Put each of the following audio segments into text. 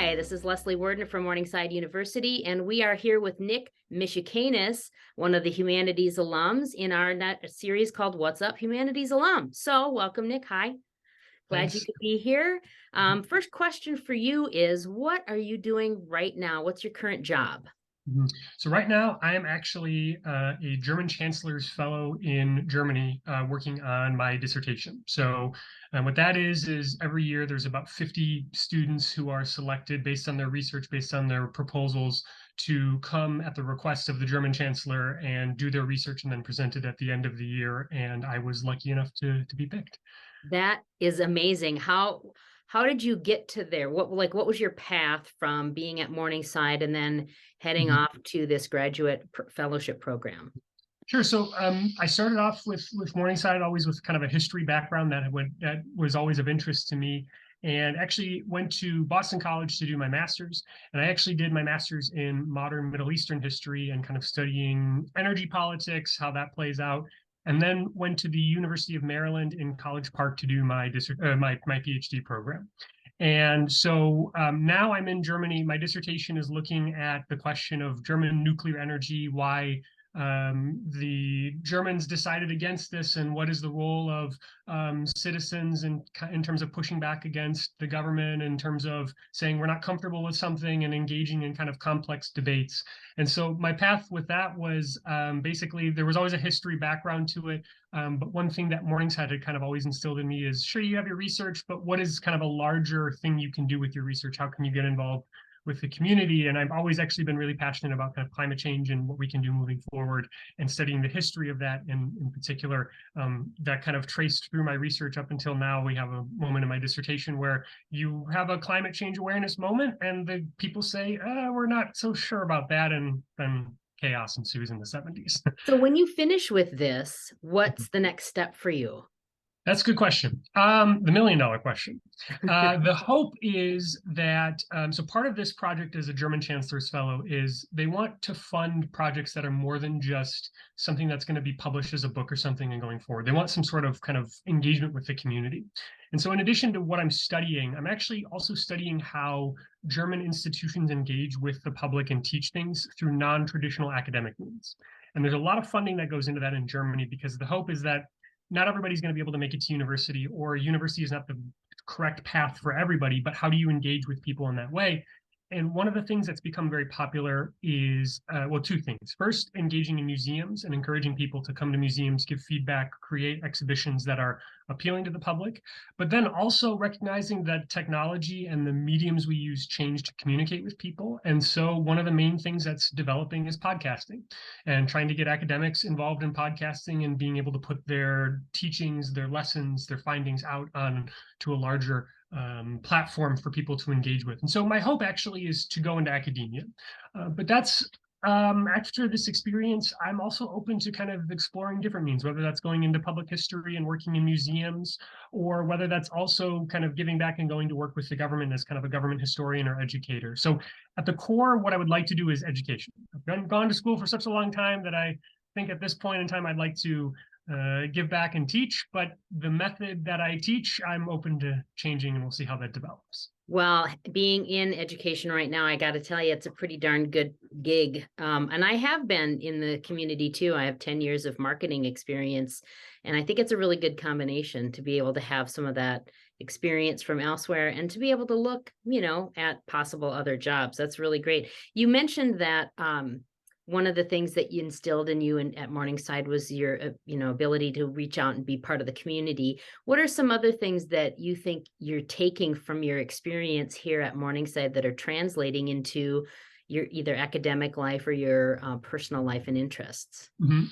Hi, this is Leslie Werden from Morningside University, and we are here with Nick Misukanis, one of the Humanities alums in our series called What's Up, Humanities Alum. So welcome, Nick. Hi. Glad you Thanks. could be here. First question for you is, what are you doing right now? What's your current job? So right now, I am actually a German Chancellor's Fellow in Germany, working on my dissertation. So what that is every year there's about 50 students who are selected based on their research, based on their proposals, to come at the request of the German Chancellor and do their research and then present it at the end of the year. And I was lucky enough to be picked. That is amazing. How did you get to there? What was your path from being at Morningside and then heading Mhm. off to this graduate fellowship program? Sure. So I started off with Morningside, always with kind of a history background that was always of interest to me, and actually went to Boston College to do my master's. And I actually did my master's in modern Middle Eastern history and kind of studying energy politics, how that plays out. And then went to the University of Maryland in College Park to do my PhD program. And so now I'm in Germany. My dissertation is looking at the question of German nuclear energy, why the Germans decided against this, and what is the role of citizens in terms of pushing back against the government, in terms of saying we're not comfortable with something and engaging in kind of complex debates. And so my path with that was basically there was always a history background to it. But one thing that Morningside had kind of always instilled in me is, sure, you have your research, but what is kind of a larger thing you can do with your research? How can you get involved with the community? And I've always actually been really passionate about kind of climate change and what we can do moving forward, and studying the history of that. And in particular, that kind of traced through my research up until now. We have a moment in my dissertation where you have a climate change awareness moment, and the people say, we're not so sure about that. And then chaos ensues in the 70s. So when you finish with this, what's the next step for you? That's a good question. The $1 million question. The hope is that, so part of this project as a German Chancellor's Fellow is they want to fund projects that are more than just something that's going to be published as a book or something and going forward. They want some sort of kind of engagement with the community. And so in addition to what I'm studying, I'm actually also studying how German institutions engage with the public and teach things through non-traditional academic means. And there's a lot of funding that goes into that in Germany, because the hope is that not everybody's going to be able to make it to university, or university is not the correct path for everybody, but how do you engage with people in that way? And one of the things that's become very popular is, well, two things. First, engaging in museums and encouraging people to come to museums, give feedback, create exhibitions that are appealing to the public, but then also recognizing that technology and the mediums we use change to communicate with people. And so one of the main things that's developing is podcasting, and trying to get academics involved in podcasting and being able to put their teachings, their lessons, their findings out on to a larger platform for people to engage with. And so my hope actually is to go into academia. But that's after this experience, I'm also open to kind of exploring different means, whether that's going into public history and working in museums, or whether that's also kind of giving back and going to work with the government as kind of a government historian or educator. So at the core, what I would like to do is education. I've gone to school for such a long time that I think at this point in time, I'd like to give back and teach, but the method that I teach, I'm open to changing, and we'll see how that develops. Well, being in education right now, I got to tell you, it's a pretty darn good gig. And I have been in the community too. I have 10 years of marketing experience, and I think it's a really good combination to be able to have some of that experience from elsewhere and to be able to look, at possible other jobs. That's really great. You mentioned that one of the things that you instilled in you at Morningside was your, ability to reach out and be part of the community. What are some other things that you think you're taking from your experience here at Morningside that are translating into your either academic life or your personal life and interests?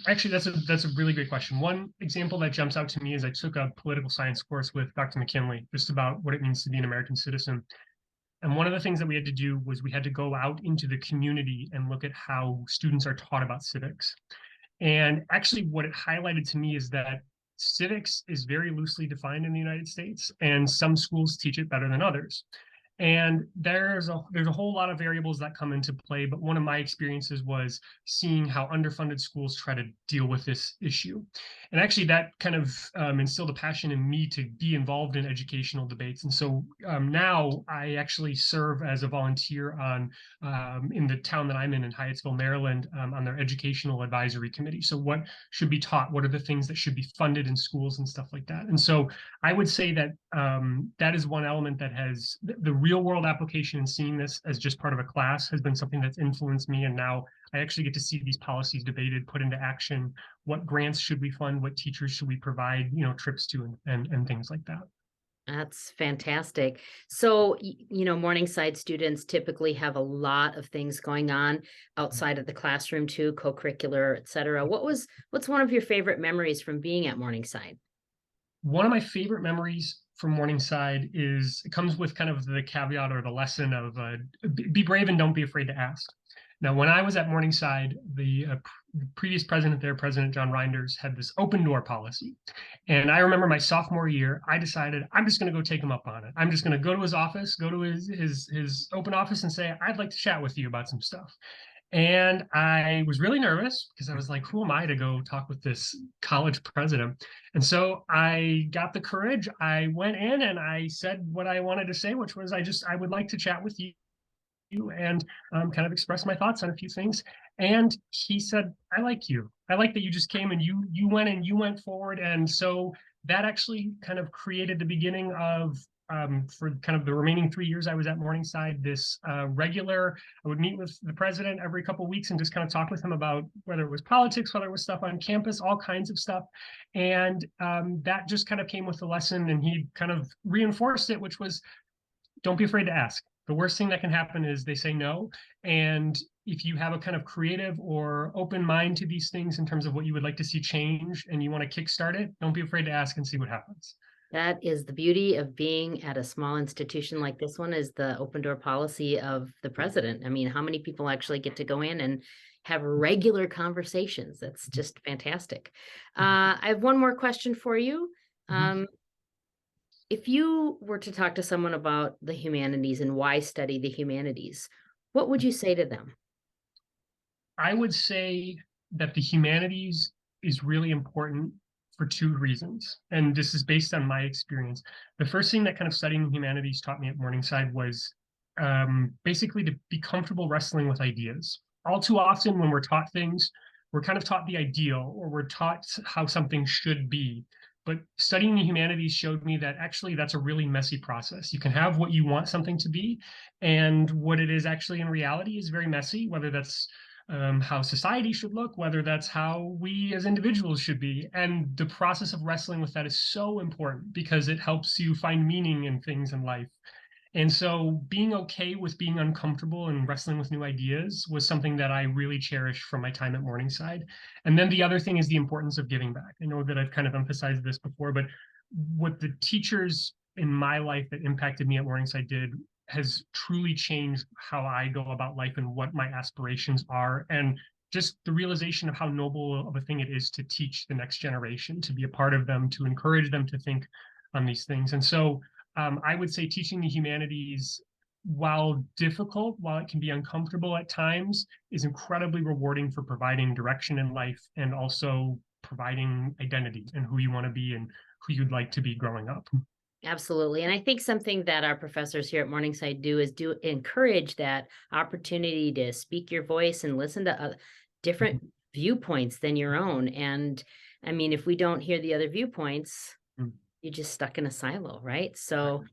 Actually, that's a really great question. One example that jumps out to me is I took a political science course with Dr. McKinley, just about what it means to be an American citizen. And one of the things that we had to do was we had to go out into the community and look at how students are taught about civics. And actually, what it highlighted to me is that civics is very loosely defined in the United States, and some schools teach it better than others. And there's a whole lot of variables that come into play, but one of my experiences was seeing how underfunded schools try to deal with this issue. And actually that kind of instilled a passion in me to be involved in educational debates. And so now I actually serve as a volunteer on in the town that I'm in Hyattsville, Maryland, on their educational advisory committee. So what should be taught? What are the things that should be funded in schools and stuff like that? And so I would say that that is one element that has the real world application and seeing this as just part of a class has been something that's influenced me. And now I actually get to see these policies debated, put into action. What grants should we fund? What teachers should we provide, trips to and things like that. That's fantastic. So, Morningside students typically have a lot of things going on outside of the classroom too, co-curricular, et cetera. What's one of your favorite memories from being at Morningside? One of my favorite memories from Morningside is it comes with kind of the caveat or the lesson of be brave and don't be afraid to ask. Now, when I was at Morningside, the previous president there, President John Reinders, had this open door policy. And I remember my sophomore year, I decided I'm just going to go take him up on it. I'm just going to go to his office, go to his open office and say, I'd like to chat with you about some stuff. And I was really nervous because I was like, who am I to go talk with this college president? And so I got the courage. I went in and I said what I wanted to say, which was I would like to chat with you and kind of express my thoughts on a few things. And he said, I like you. I like that you just came and you went forward. And so that actually kind of created the beginning of for kind of the remaining 3 years I was at Morningside, this regular, I would meet with the president every couple of weeks and just kind of talk with him about whether it was politics, whether it was stuff on campus, all kinds of stuff. And that just kind of came with the lesson and he kind of reinforced it, which was don't be afraid to ask. The worst thing that can happen is they say no. And if you have a kind of creative or open mind to these things in terms of what you would like to see change and you want to kickstart it, don't be afraid to ask and see what happens. That is the beauty of being at a small institution like this one is the open door policy of the president. I mean, how many people actually get to go in and have regular conversations? That's just fantastic. I have one more question for you. If you were to talk to someone about the humanities and why study the humanities, what would you say to them? I would say that the humanities is really important for two reasons. And this is based on my experience. The first thing that kind of studying the humanities taught me at Morningside was basically to be comfortable wrestling with ideas. All too often when we're taught things, we're kind of taught the ideal or we're taught how something should be. But studying the humanities showed me that actually that's a really messy process. You can have what you want something to be, and what it is actually in reality is very messy, whether that's how society should look, whether that's how we as individuals should be. And the process of wrestling with that is so important because it helps you find meaning in things in life. And so being okay with being uncomfortable and wrestling with new ideas was something that I really cherished from my time at Morningside. And then the other thing is the importance of giving back. I know that I've kind of emphasized this before, but what the teachers in my life that impacted me at Morningside did has truly changed how I go about life and what my aspirations are. And just the realization of how noble of a thing it is to teach the next generation, to be a part of them, to encourage them to think on these things. And so I would say teaching the humanities, while difficult, while it can be uncomfortable at times, is incredibly rewarding for providing direction in life and also providing identity and who you want to be and who you'd like to be growing up. Absolutely. And I think something that our professors here at Morningside do is encourage that opportunity to speak your voice and listen to different viewpoints than your own. And I mean, if we don't hear the other viewpoints, you're just stuck in a silo, right? So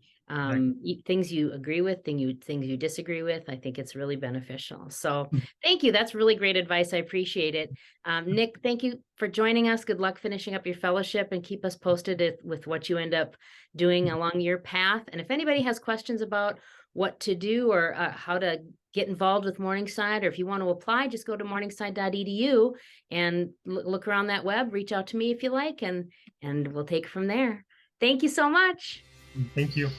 things you agree with, things you disagree with, I think it's really beneficial. So thank you. That's really great advice. I appreciate it. Nick, thank you for joining us. Good luck finishing up your fellowship and keep us posted with what you end up doing along your path. And if anybody has questions about what to do or how to get involved with Morningside, or if you want to apply, just go to morningside.edu and look around that web, reach out to me if you like, and we'll take it from there. Thank you so much. Thank you.